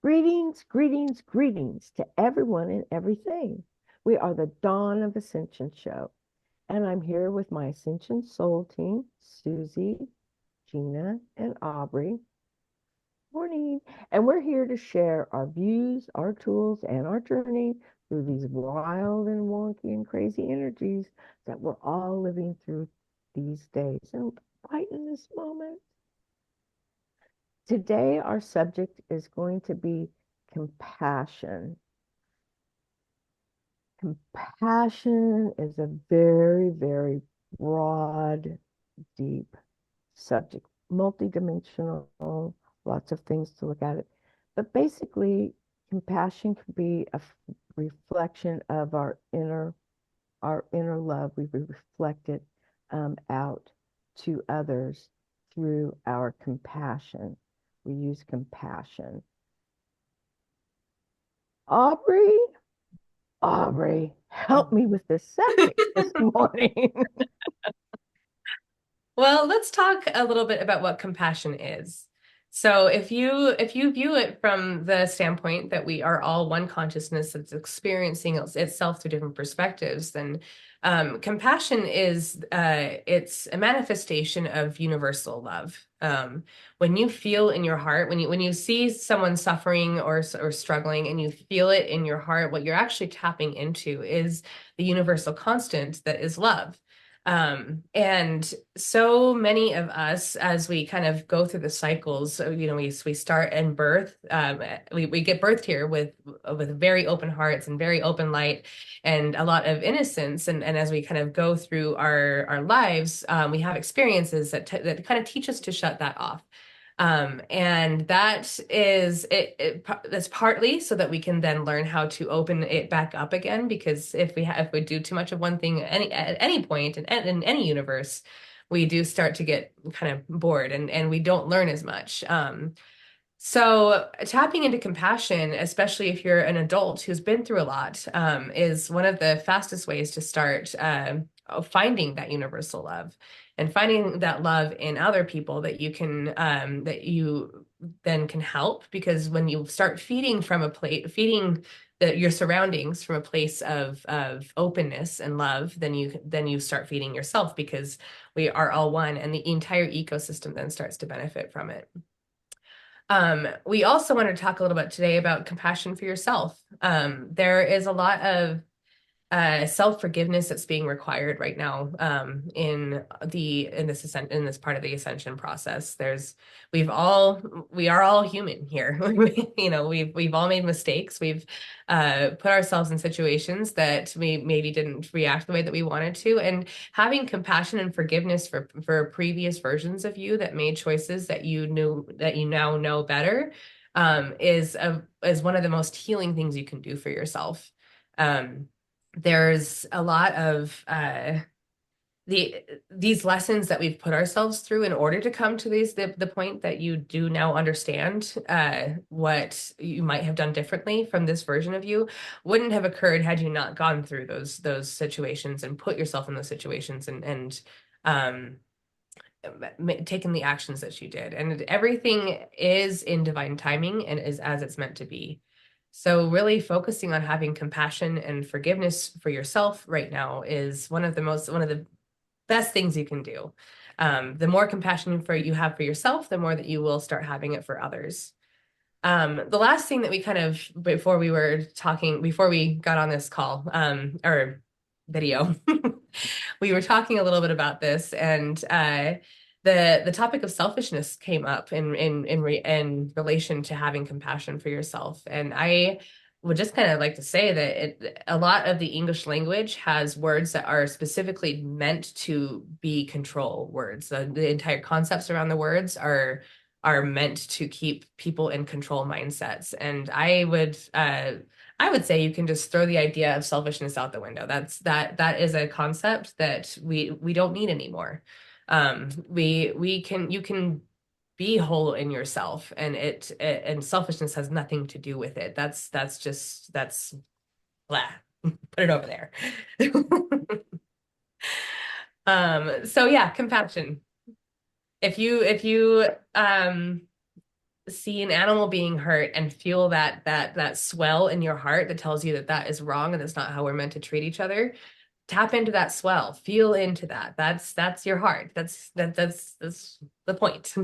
Greetings, greetings, greetings to everyone and everything. We are the Dawn of Ascension show, and I'm here with my Ascension Soul team, Susie, Gina, and Aubrey. Morning. And we're here to share our views, our tools, and our journey through these wild and wonky and crazy energies that we're all living through these days and right in this moment. Today, our subject is going to be compassion. Compassion is a very, very broad, deep subject, multidimensional, lots of things to look at it. But basically, compassion can be a reflection of our inner love. We reflect it out to others through our compassion. We use compassion. Aubrey, Aubrey, help me with this subject this morning. Well, let's talk a little bit about what compassion is. So if you view it from the standpoint that we are all one consciousness that's experiencing itself through different perspectives, then compassion is it's a manifestation of universal love. When you feel in your heart, when you see someone suffering or struggling, and you feel it in your heart, what you're actually tapping into is the universal constant that is love. And so many of us, as we kind of go through the cycles, so, we start in birth, we get birthed here with very open hearts and very open light and a lot of innocence. And as we kind of go through our lives, we have experiences that kind of teach us to shut that off. And that is that's partly so that we can then learn how to open it back up again. Because if we do too much of one thing at any point in any universe, we do start to get kind of bored and we don't learn as much. So tapping into compassion, especially if you're an adult who's been through a lot, is one of the fastest ways to start finding that universal love and finding that love in other people that you then can help. Because when you start feeding from a plate, feeding your surroundings from a place of openness and love, then you start feeding yourself, because we are all one, and the entire ecosystem then starts to benefit from it. We also want to talk a little bit today about compassion for yourself. There is a lot of self-forgiveness that's being required right now in this part of the ascension process. We are all human here. We've all made mistakes. We've put ourselves in situations that we maybe didn't react the way that we wanted to, and having compassion and forgiveness for previous versions of you that made choices that you knew that you now know better, is one of the most healing things you can do for yourself. There's a lot of these lessons that we've put ourselves through in order to come to the point that you do now understand what you might have done differently from this version of you wouldn't have occurred had you not gone through those situations and put yourself in those situations and um taken the actions that you did. And everything is in divine timing and is as it's meant to be. So really focusing on having compassion and forgiveness for yourself right now is one of the best things you can do. The more compassion you have for yourself, the more that you will start having it for others. The last thing that we kind of, before we got on this call, or video, we were talking a little bit about this, and the topic of selfishness came up in relation to having compassion for yourself. And I would just kind of like to say that a lot of the English language has words that are specifically meant to be control words. The entire concepts around the words are meant to keep people in control mindsets. And I would say you can just throw the idea of selfishness out the window. That is a concept that we don't need anymore. You can be whole in yourself, and and selfishness has nothing to do with it. That's blah. Put it over there. So yeah, compassion. If you see an animal being hurt and feel that swell in your heart that tells you that that is wrong and that's not how we're meant to treat each other, tap into that swell, feel into that. That's your heart. That's the point.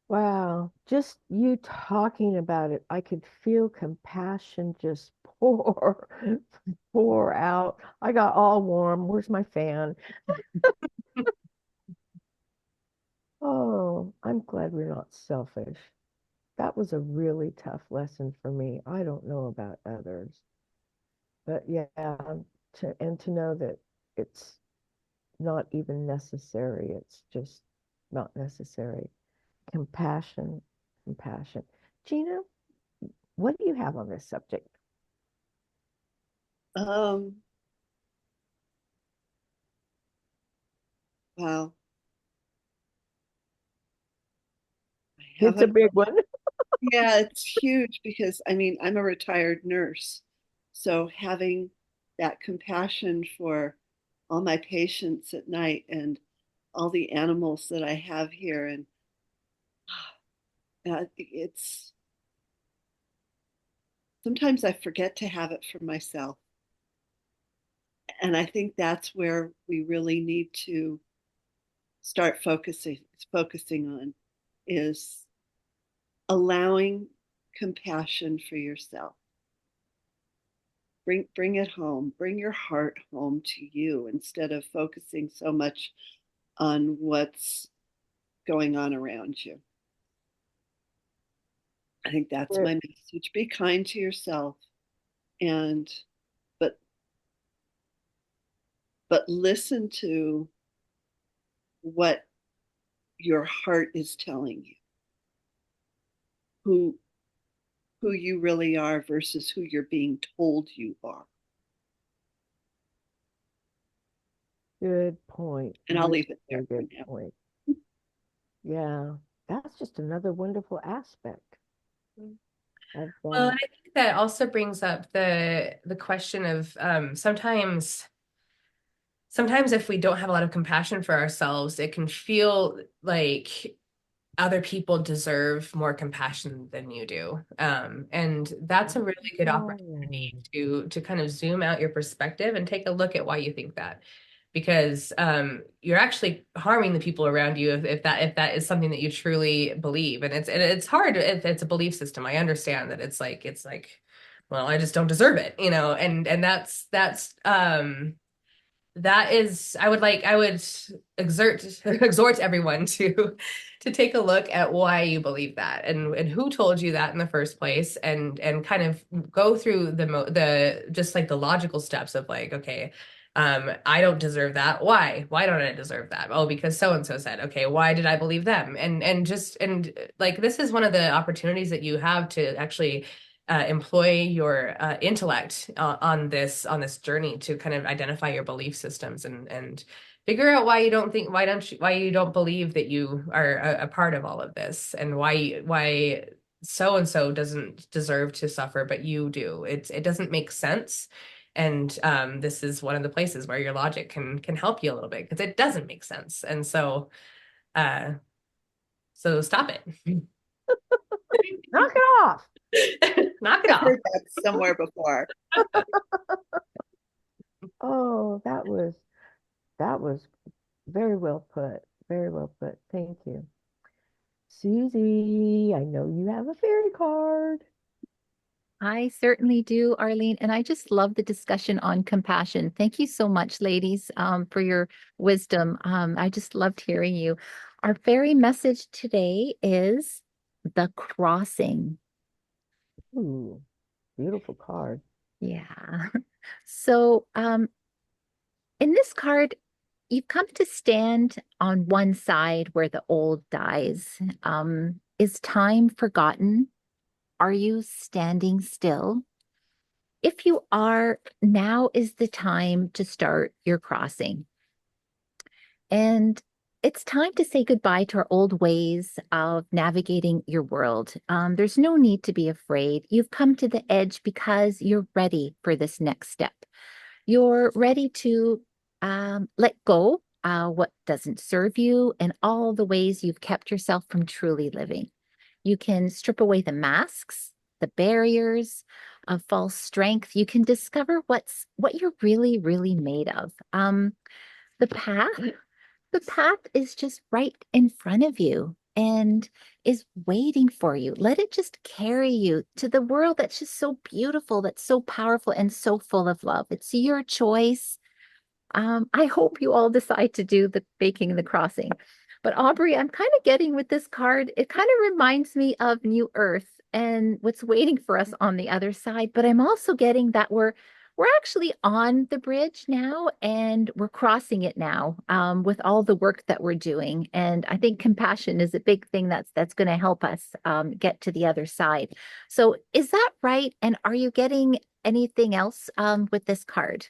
Wow, just you talking about it, I could feel compassion just pour, pour out. I got all warm. Where's my fan? Oh, I'm glad we're not selfish. That was a really tough lesson for me. I don't know about others, but yeah, to know that it's not even necessary. It's just not necessary. Compassion, compassion. Gina, what do you have on this subject? Um, wow, I It's a haven't. big one. Yeah, it's huge because I mean, I'm a retired nurse. So having that compassion for all my patients at night and all the animals that I have here, and it's sometimes I forget to have it for myself. And I think that's where we really need to start focusing on is allowing compassion for yourself. Bring it home. Bring your heart home to you instead of focusing so much on what's going on around you. I think that's There- my message. Be kind to yourself and but listen to what your heart is telling you. Who you really are versus who you're being told you are. Good point. And I'll Really leave it there for good now. point. Yeah, that's just another wonderful aspect of Well, that. and I think that also brings up the question of sometimes if we don't have a lot of compassion for ourselves, it can feel like other people deserve more compassion than you do. And that's a really good Oh, opportunity to kind of zoom out your perspective and take a look at why you think that. Because you're actually harming the people around you if that is something that you truly believe. And it's hard if it's a belief system. I understand that it's like, well, I just don't deserve it, you know, and that is I would exhort everyone to take a look at why you believe that and who told you that in the first place and kind of go through the just like the logical steps of like, okay, I don't deserve that. Why don't I deserve that? Oh, because so and so said. Okay, why did I believe them? And like this is one of the opportunities that you have to actually employ your intellect on this journey to kind of identify your belief systems and figure out why you don't believe that you are a part of all of this and why so and so doesn't deserve to suffer but you do. It doesn't make sense. And this is one of the places where your logic can help you a little bit because it doesn't make sense. And uh, so stop it. knock it off. Knock it I've off. heard that somewhere before. Oh, that was very well put. Very well put. Thank you. Susie, I know you have a fairy card. I certainly do, Arlene. And I just love the discussion on compassion. Thank you so much, ladies, for your wisdom. I just loved hearing you. Our fairy message today is the crossing. Ooh, beautiful card. Yeah. So, in this card, you've come to stand on one side where the old dies. Is time forgotten? Are you standing still? If you are, now is the time to start your crossing. And it's time to say goodbye to our old ways of navigating your world. There's no need to be afraid. You've come to the edge because you're ready for this next step. You're ready to let go what doesn't serve you, and all the ways you've kept yourself from truly living. You can strip away the masks, the barriers of false strength. You can discover what you're really, really made of. The path, the path is just right in front of you and is waiting for you. Let it just carry you to the world that's just so beautiful, that's so powerful, and so full of love. It's your choice. I hope you all decide to do the baking and the crossing. But Aubrey, I'm kind of getting with this card, it kind of reminds me of New Earth and what's waiting for us on the other side. But I'm also getting that we're actually on the bridge now and we're crossing it now with all the work that we're doing. And I think compassion is a big thing that's going to help us get to the other side. So is that right? And are you getting anything else with this card?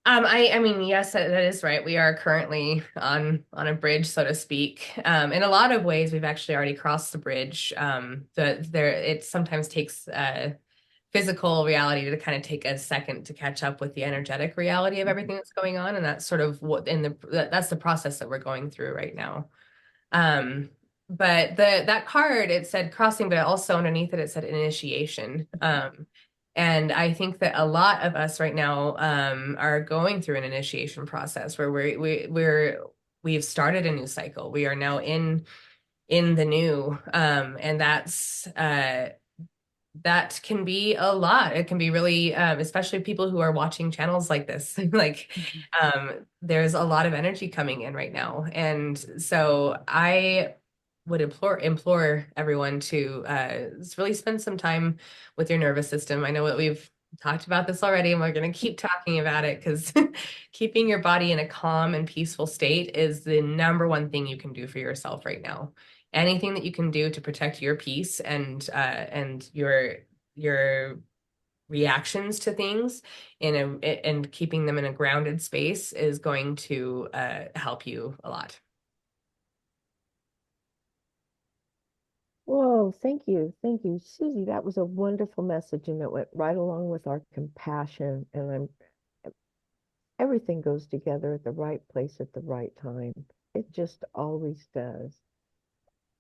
I mean, yes, that is right. We are currently on a bridge, so to speak. In a lot of ways, we've actually already crossed the bridge. It sometimes takes physical reality to kind of take a second to catch up with the energetic reality of everything that's going on, and that's sort of that's the process that we're going through right now. But that card, it said crossing, but also underneath it said initiation. And I think that a lot of us right now are going through an initiation process where we've started a new cycle. We are now in the new, and that can be a lot. It can be really, especially people who are watching channels like this. Like, there's a lot of energy coming in right now, and so I would implore everyone to really spend some time with your nervous system. I know that we've talked about this already, and we're going to keep talking about it because keeping your body in a calm and peaceful state is the number one thing you can do for yourself right now. Anything that you can do to protect your peace and your reactions to things and keeping them in a grounded space is going to help you a lot. Whoa, thank you. Thank you, Susie. That was a wonderful message, and it went right along with our compassion. And everything goes together at the right place at the right time. It just always does.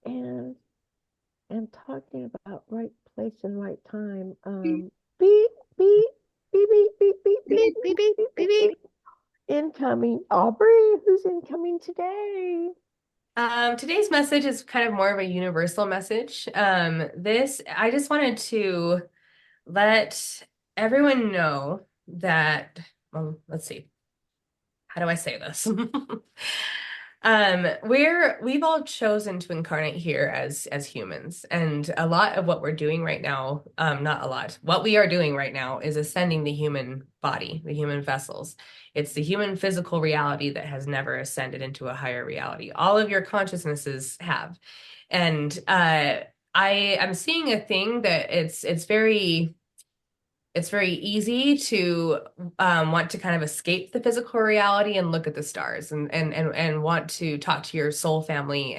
And talking about right place and right time, beep, beep, beep, beep, beep, beep, beep, beep, beep, beep, beep, beep. Incoming. Aubrey, who's incoming today? Today's message is kind of more of a universal message. I just wanted to let everyone know that, well, let's see, how do I say this? We've all chosen to incarnate here as humans, and a lot of what we're doing right now, not a lot, what we are doing right now is ascending the human body, the human vessels. It's the human physical reality that has never ascended into a higher reality. All of your consciousnesses have. And I'm seeing a thing that it's very easy to want to kind of escape the physical reality and look at the stars and want to talk to your soul family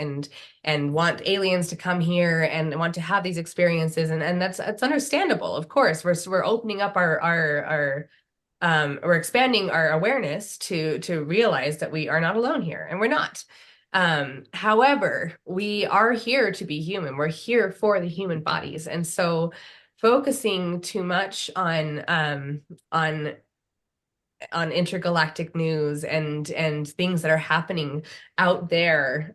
and want aliens to come here and want to have these experiences, and that's understandable. Of course, we're opening up our we're expanding our awareness to realize that we are not alone here, and we're not. However, we are here to be human. We're here for the human bodies, and so focusing too much on intergalactic news and things that are happening out there,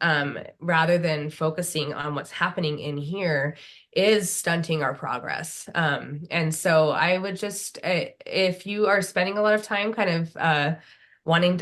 rather than focusing on what's happening in here, is stunting our progress. And so I would just, if you are spending a lot of time kind of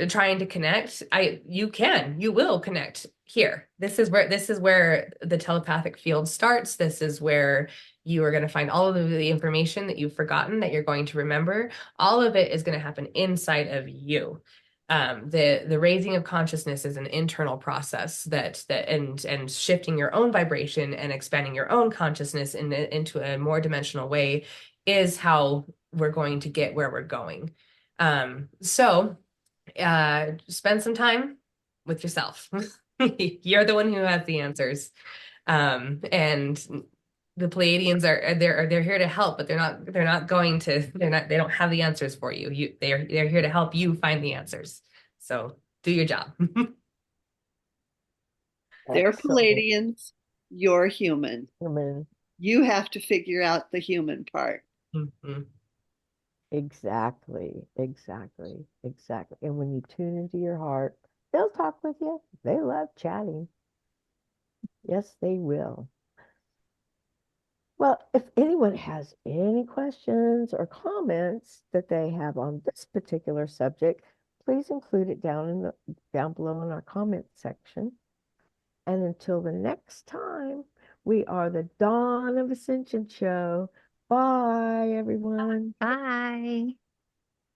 trying to connect, you will connect here. This is where the telepathic field starts. This is where you are going to find all of the information that you've forgotten that you're going to remember. All of it is going to happen inside of you. The raising of consciousness is an internal process and shifting your own vibration and expanding your own consciousness into a more dimensional way is how we're going to get where we're going. So spend some time with yourself. You're the one who has the answers. And the Pleiadians they're here to help, but they don't have the answers for you. They're here to help you find the answers. So do your job. They're Excellent. Palladians, you're human. Human. You have to figure out the human part. Mhm. Exactly. Exactly. Exactly. And when you tune into your heart, they'll talk with you. They love chatting. Yes, they will. Well, if anyone has any questions or comments that they have on this particular subject, please include it down below in our comment section. And until the next time, we are the Dawn of Ascension Show. Bye, everyone. Bye.